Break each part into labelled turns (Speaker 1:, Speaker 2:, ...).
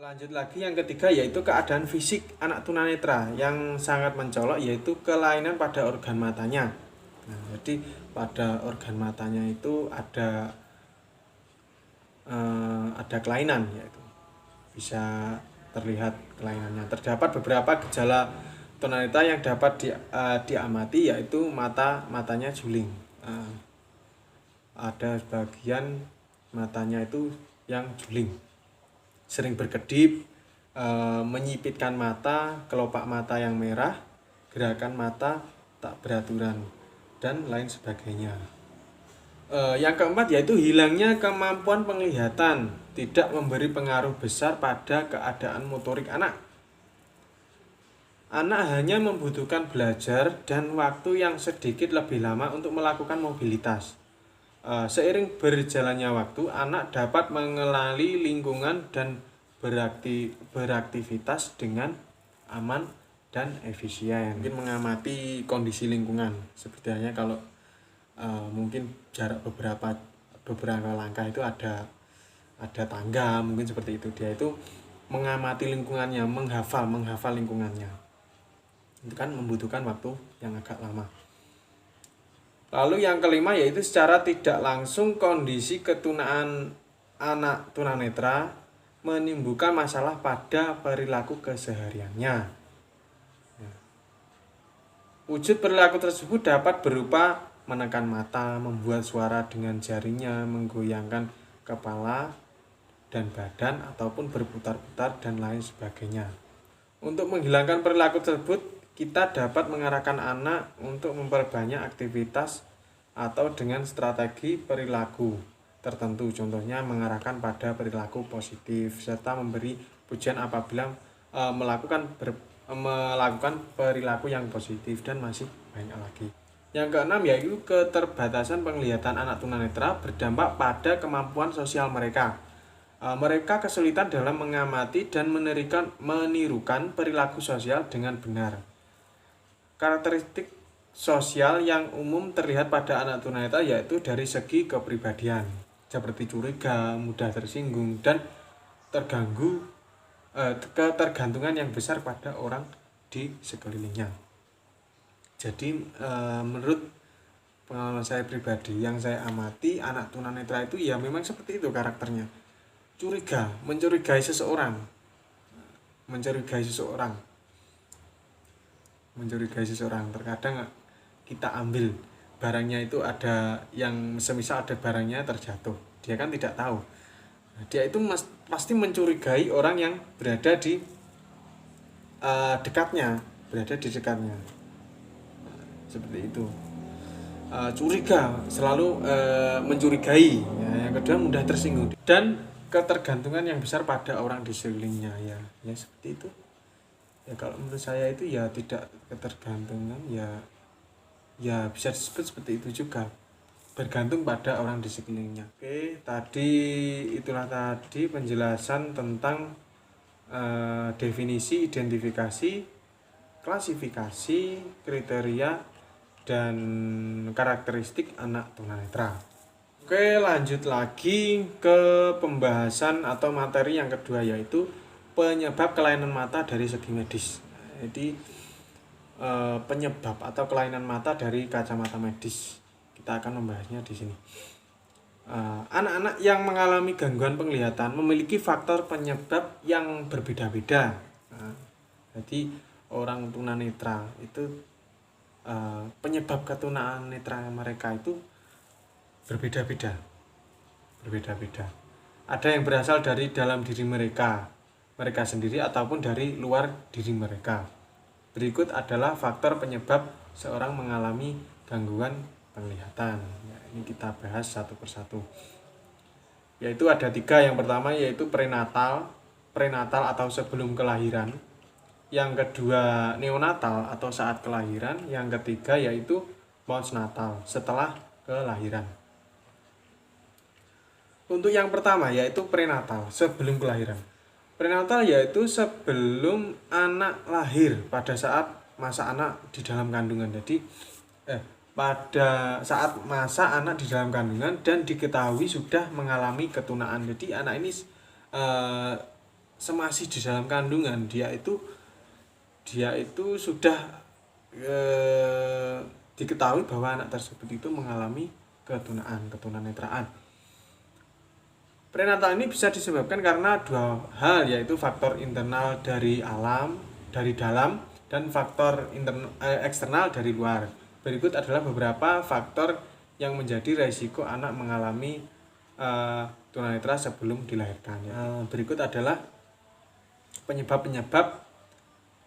Speaker 1: Lanjut lagi yang ketiga yaitu keadaan fisik anak tunanetra yang sangat mencolok yaitu kelainan pada organ matanya. Nah, jadi pada organ matanya itu ada kelainan yaitu bisa terlihat kelainannya. Terdapat beberapa gejala tunanetra yang dapat diamati yaitu matanya juling. Ada sebagian matanya itu yang juling, sering berkedip, menyipitkan mata, kelopak mata yang merah, gerakan mata tak beraturan, dan lain sebagainya. Yang keempat yaitu hilangnya kemampuan penglihatan, tidak memberi pengaruh besar pada keadaan motorik anak. Anak hanya membutuhkan belajar dan waktu yang sedikit lebih lama untuk melakukan mobilitas. Seiring berjalannya waktu, anak dapat mengenali lingkungan dan beraktivitas dengan aman dan efisien. Mungkin mengamati kondisi lingkungan. Seperti halnya kalau mungkin jarak beberapa langkah itu ada tangga, mungkin seperti itu. Dia itu mengamati lingkungannya, menghafal lingkungannya. Itu kan membutuhkan waktu yang agak lama. Lalu yang kelima yaitu secara tidak langsung kondisi ketunaan anak tunanetra menimbulkan masalah pada perilaku kesehariannya. Wujud perilaku tersebut dapat berupa menekan mata, membuat suara dengan jarinya, menggoyangkan kepala dan badan ataupun berputar-putar dan lain sebagainya. Untuk menghilangkan perilaku tersebut, kita dapat mengarahkan anak untuk memperbanyak aktivitas atau dengan strategi perilaku tertentu. Contohnya mengarahkan pada perilaku positif serta memberi pujian apabila melakukan perilaku yang positif, dan masih banyak lagi. Yang keenam yaitu keterbatasan penglihatan anak tunanetra berdampak pada kemampuan sosial mereka. Mereka kesulitan dalam mengamati dan menirukan perilaku sosial dengan benar. Karakteristik sosial yang umum terlihat pada anak tunanetra yaitu dari segi kepribadian, seperti curiga, mudah tersinggung, dan ketergantungan yang besar pada orang di sekelilingnya. Jadi menurut pengalaman saya pribadi yang saya amati, anak tunanetra itu ya memang seperti itu karakternya. Curiga, mencurigai seseorang. Terkadang kita ambil barangnya itu ada yang semisal ada barangnya terjatuh, dia kan tidak tahu. Dia itu pasti mencurigai orang yang berada di dekatnya. Seperti itu. Curiga, selalu mencurigai. Ya, yang kedua mudah tersinggung dan ketergantungan yang besar pada orang di sekelilingnya, ya seperti itu. Ya kalau menurut saya itu ya tidak ketergantungan, ya bisa disebut seperti itu juga, bergantung pada orang di sekelilingnya. Oke, itulah tadi penjelasan tentang definisi, identifikasi, klasifikasi, kriteria, dan karakteristik anak tunanetra. Oke, lanjut lagi ke pembahasan atau materi yang kedua yaitu penyebab kelainan mata dari segi medis. Jadi penyebab atau kelainan mata dari kacamata medis. Kita akan membahasnya di sini. Anak-anak yang mengalami gangguan penglihatan memiliki faktor penyebab yang berbeda-beda. Jadi orang tunanetra itu penyebab ketunaan netra mereka itu berbeda-beda. Ada yang berasal dari dalam diri mereka sendiri ataupun dari luar diri mereka. Berikut adalah faktor penyebab seorang mengalami gangguan penglihatan. Ya, ini kita bahas satu persatu. Yaitu ada 3. Yang pertama yaitu prenatal atau sebelum kelahiran. Yang kedua neonatal atau saat kelahiran. Yang ketiga yaitu postnatal, setelah kelahiran. Untuk yang pertama yaitu prenatal, sebelum kelahiran. Prenatal yaitu sebelum anak lahir, pada saat masa anak di dalam kandungan. Jadi pada saat masa anak di dalam kandungan dan diketahui sudah mengalami ketunaan. Jadi anak ini semasih di dalam kandungan dia itu sudah diketahui bahwa anak tersebut itu mengalami ketunanetraan. Prenatal ini bisa disebabkan karena dua hal, yaitu faktor internal dari dalam, dan faktor eksternal dari luar. Berikut adalah beberapa faktor yang menjadi resiko anak mengalami tunanetra sebelum dilahirkan. Berikut adalah penyebab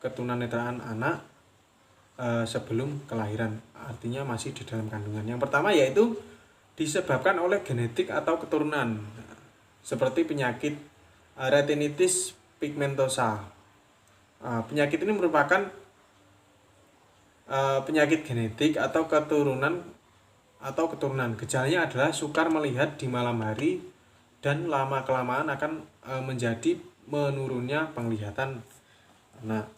Speaker 1: ketunanetraan anak sebelum kelahiran, artinya masih di dalam kandungan. Yang pertama yaitu disebabkan oleh genetik atau keturunan, seperti penyakit retinitis pigmentosa. Penyakit ini merupakan penyakit genetik atau keturunan. Gejalanya adalah sukar melihat di malam hari dan lama-kelamaan akan menjadi menurunnya penglihatan. Nah,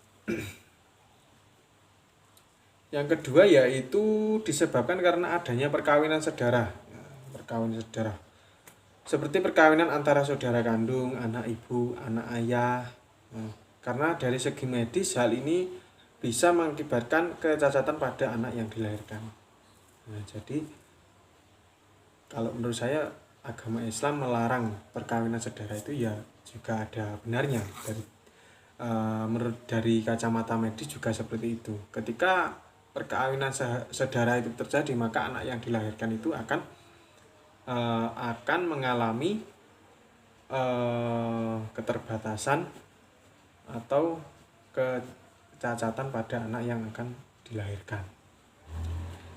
Speaker 1: yang kedua yaitu disebabkan karena adanya perkawinan saudara. Seperti perkawinan antara saudara kandung, anak ibu, anak ayah. Karena dari segi medis hal ini bisa mengakibatkan kecacatan pada anak yang dilahirkan. Nah, jadi kalau menurut saya agama Islam melarang perkawinan saudara itu ya juga ada benarnya. Menurut dari kacamata medis juga seperti itu. Ketika perkawinan saudara itu terjadi, maka anak yang dilahirkan itu akan mengalami keterbatasan atau kecacatan pada anak yang akan dilahirkan.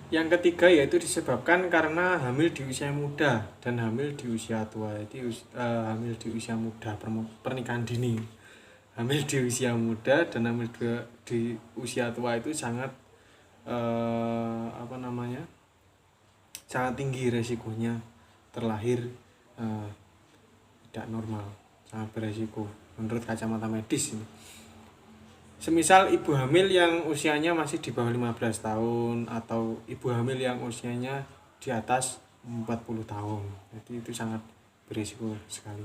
Speaker 1: Yang ketiga yaitu disebabkan karena hamil di usia muda dan hamil di usia tua. Itu hamil di usia muda, pernikahan dini. Hamil di usia muda dan hamil di usia tua itu sangat sangat tinggi resikonya terlahir tidak normal, sangat beresiko menurut kacamata medis ini. Semisal ibu hamil yang usianya masih di bawah 15 tahun atau ibu hamil yang usianya di atas 40 tahun. Jadi itu sangat berisiko sekali.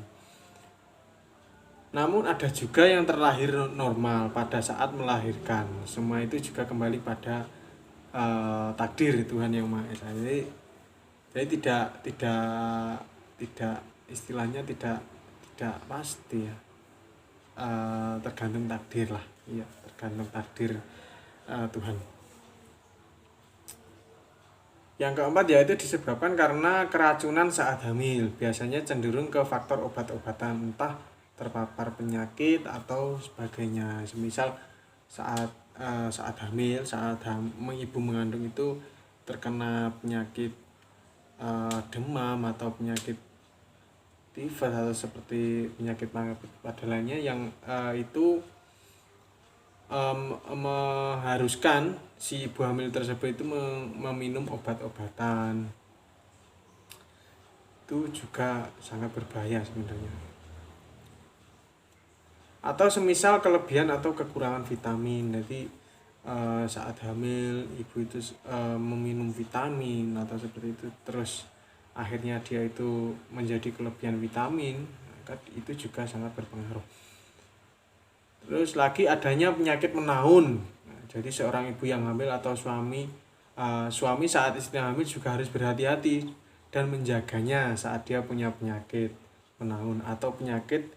Speaker 1: Namun ada juga yang terlahir normal pada saat melahirkan. Semua itu juga kembali pada takdir Tuhan Yang Maha Esa. Jadi tidak istilahnya tidak pasti ya. Tergantung takdir lah. Iya, tergantung takdir Tuhan. Yang keempat yaitu disebabkan karena keracunan saat hamil. Biasanya cenderung ke faktor obat-obatan, entah terpapar penyakit atau sebagainya. Semisal saat hamil, ibu mengandung itu terkena penyakit demam atau penyakit tifus atau seperti penyakit pada lainnya yang itu mengharuskan si ibu hamil tersebut itu meminum obat-obatan. Itu juga sangat berbahaya sebenarnya. Atau semisal kelebihan atau kekurangan vitamin. Jadi saat hamil ibu itu meminum vitamin atau seperti itu, terus akhirnya dia itu menjadi kelebihan vitamin, maka itu juga sangat berpengaruh. Terus lagi adanya penyakit menaun. Nah, jadi seorang ibu yang hamil atau suami saat istri hamil juga harus berhati-hati dan menjaganya saat dia punya penyakit menaun atau penyakit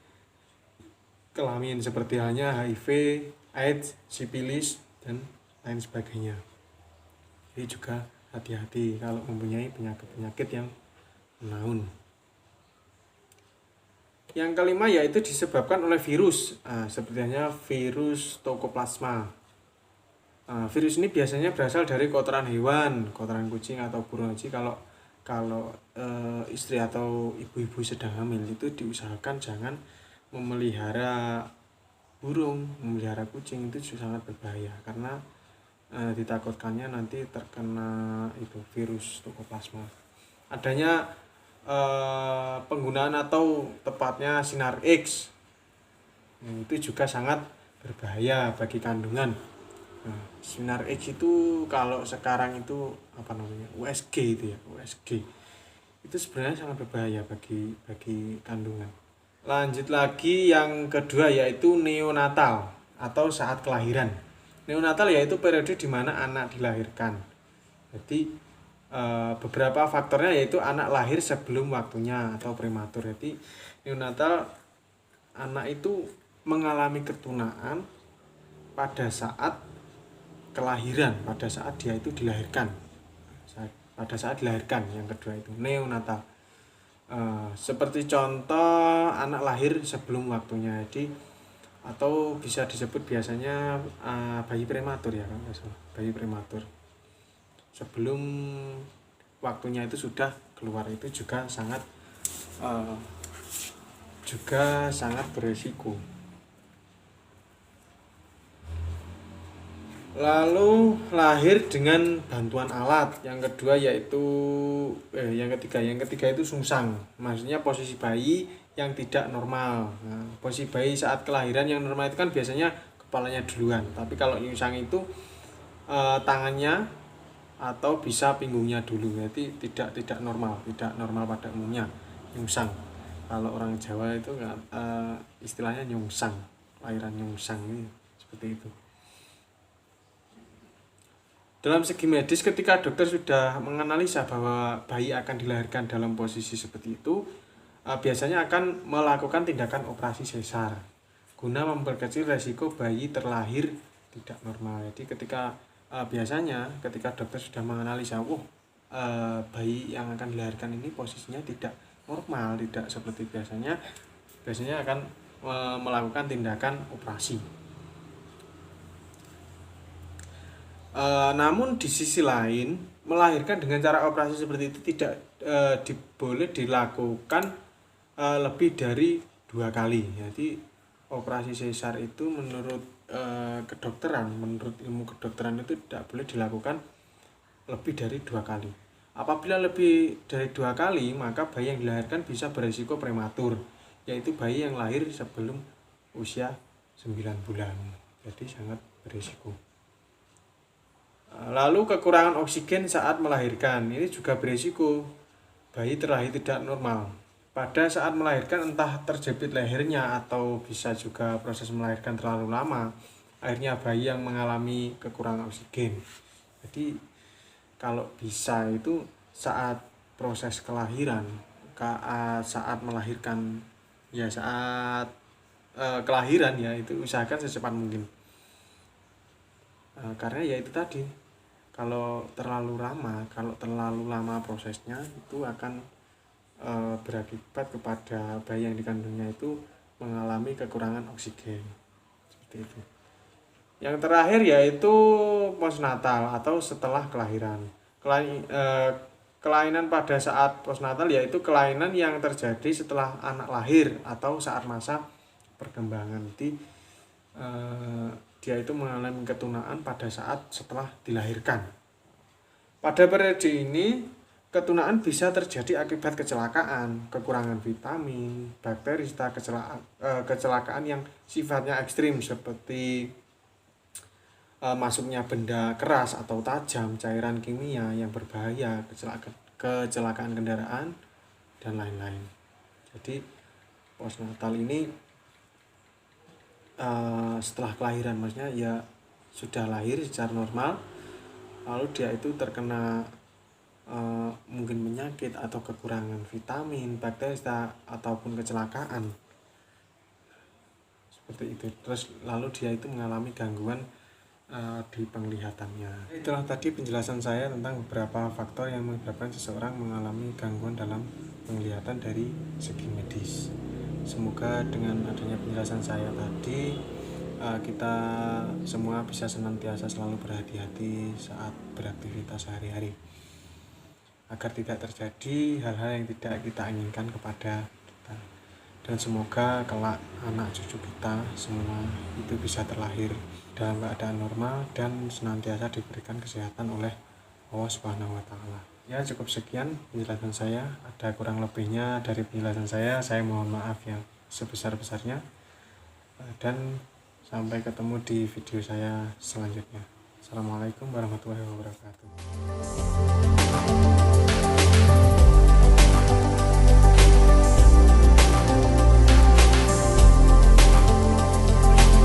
Speaker 1: kelamin seperti halnya HIV, AIDS, sipilis dan lain sebagainya. Jadi juga hati-hati kalau mempunyai penyakit-penyakit yang menaun. Yang kelima yaitu disebabkan oleh virus, sepertinya virus Toxoplasma. Virus ini biasanya berasal dari kotoran hewan, kotoran kucing atau burung haji. Kalau istri atau ibu-ibu sedang hamil itu diusahakan jangan memelihara burung, memelihara kucing, itu sangat berbahaya karena ditakutkannya nanti terkena itu virus Toxoplasma. Adanya penggunaan atau tepatnya sinar X itu juga sangat berbahaya bagi kandungan. Sinar X itu kalau sekarang itu USG itu ya, USG itu sebenarnya sangat berbahaya bagi kandungan. Lanjut lagi yang kedua yaitu neonatal atau saat kelahiran. Neonatal yaitu periode di mana anak dilahirkan. Jadi beberapa faktornya yaitu anak lahir sebelum waktunya atau prematur. Jadi neonatal, anak itu mengalami ketunaan pada saat kelahiran, pada saat dia itu dilahirkan. Pada saat dilahirkan, yang kedua itu neonatal. Seperti contoh anak lahir sebelum waktunya, jadi atau bisa disebut biasanya bayi prematur ya kan, bayi prematur sebelum waktunya itu sudah keluar, itu juga sangat berisiko. Lalu lahir dengan bantuan alat. Yang kedua yaitu yang ketiga itu sungsang. Maksudnya posisi bayi yang tidak normal. Nah, posisi bayi saat kelahiran yang normal itu kan biasanya kepalanya duluan. Tapi kalau nyungsang itu tangannya atau bisa pinggungnya dulu. Jadi tidak normal pada umumnya nyungsang. Kalau orang Jawa itu istilahnya nyungsang, lahiran nyungsang ini seperti itu. Dalam segi medis, ketika dokter sudah menganalisa bahwa bayi akan dilahirkan dalam posisi seperti itu, biasanya akan melakukan tindakan operasi sesar guna memperkecil resiko bayi terlahir tidak normal. Jadi biasanya ketika dokter sudah menganalisa, bayi yang akan dilahirkan ini posisinya tidak normal, tidak seperti biasanya akan melakukan tindakan operasi. Namun di sisi lain, melahirkan dengan cara operasi seperti itu tidak boleh dilakukan lebih dari 2 kali. Jadi operasi sesar itu menurut ilmu kedokteran itu tidak boleh dilakukan lebih dari 2 kali. Apabila lebih dari 2 kali, maka bayi yang dilahirkan bisa berisiko prematur, yaitu bayi yang lahir sebelum usia 9 bulan. Jadi sangat berisiko. Lalu kekurangan oksigen saat melahirkan, ini juga berisiko bayi terlahir tidak normal. Pada saat melahirkan entah terjepit lehernya atau bisa juga proses melahirkan terlalu lama, akhirnya bayi yang mengalami kekurangan oksigen. Jadi kalau bisa itu saat proses kelahiran, saat melahirkan ya, saat kelahiran ya, itu usahakan secepat mungkin. Karena ya itu tadi, kalau terlalu lama prosesnya itu akan berakibat kepada bayi yang dikandungnya itu mengalami kekurangan oksigen seperti itu. Yang terakhir yaitu postnatal atau setelah kelahiran. Kelainan pada saat postnatal yaitu kelainan yang terjadi setelah anak lahir atau saat masa perkembangan. Jadi dia itu mengalami ketunaan pada saat setelah dilahirkan. Pada periode ini, ketunaan bisa terjadi akibat kecelakaan, kekurangan vitamin, bakteri, serta kecelakaan yang sifatnya ekstrim seperti masuknya benda keras atau tajam, cairan kimia yang berbahaya, kecelakaan kendaraan, dan lain-lain. Jadi postnatal ini setelah kelahiran, maksudnya ya sudah lahir secara normal, lalu dia itu terkena mungkin penyakit atau kekurangan vitamin, bakteri, ataupun kecelakaan seperti itu. Terus lalu dia itu mengalami gangguan di penglihatannya. Itulah tadi penjelasan saya tentang beberapa faktor yang menyebabkan seseorang mengalami gangguan dalam penglihatan dari segi medis. Semoga dengan adanya penjelasan saya tadi, kita semua bisa senantiasa selalu berhati-hati saat beraktivitas sehari-hari, agar tidak terjadi hal-hal yang tidak kita inginkan kepada kita. Dan semoga kelak anak cucu kita semua itu bisa terlahir dalam keadaan normal dan senantiasa diberikan kesehatan oleh Allah Subhanahu wa Ta'ala. Ya, cukup sekian penjelasan saya. Ada kurang lebihnya dari penjelasan saya mohon maaf yang sebesar-besarnya. Dan sampai ketemu di video saya selanjutnya. Assalamualaikum warahmatullahi wabarakatuh.